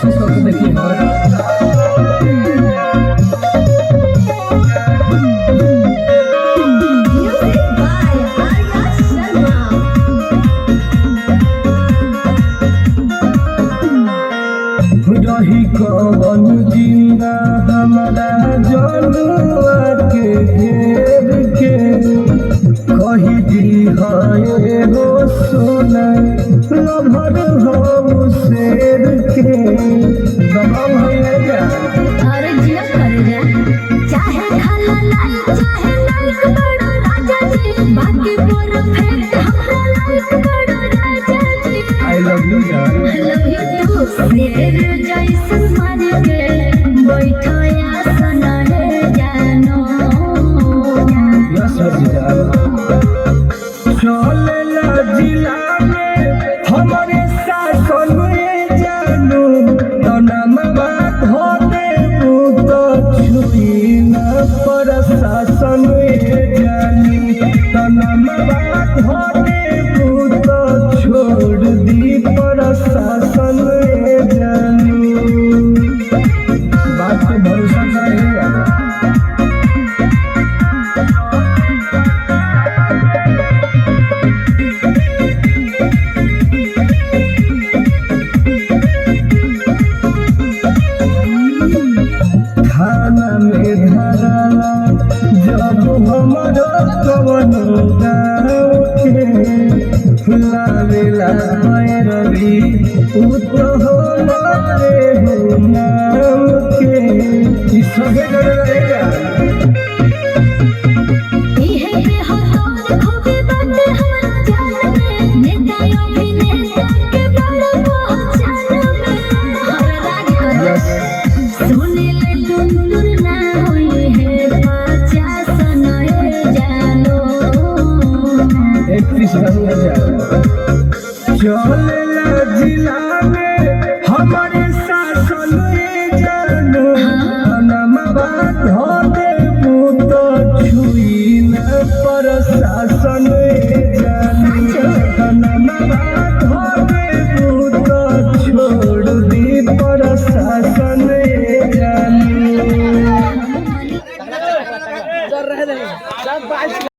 कोशिश करके देखिए रही कवन जिंदा हमारा जनुआ के घेर के कही दी है हो सोना लभर हो शेर के दबाव है क्या अरे जिया कर जा चाहे खाला लाल चाहे लाल बड़ो राजा जी बाकी परफेक्ट हमरा लाल बड़ो राजा जी आई लव यू यार आई लव यू टू शेर जैसन मन के बैठो आसन रे जानो यस चलेला जिला में हमारे शासन में जानू तनमा घोटे तो छुई न प्रशासन में जानी तनमा घोटे तो छोड़ दी प्रशासन में जानू बात पे भरोसा करेगा थाना में धरा जब हमारा कवन गाँव के लावेला रवि उ तो हमारे हो नाम के इस सगे कर रहेगा इहे पे हो तोर खूबी बाटे हमरा जान में नेता अभिनेता के बड़ पहचान में हमरा राज कर सुने ले टुनटुन ना होई है 50 नए जानो 31 चले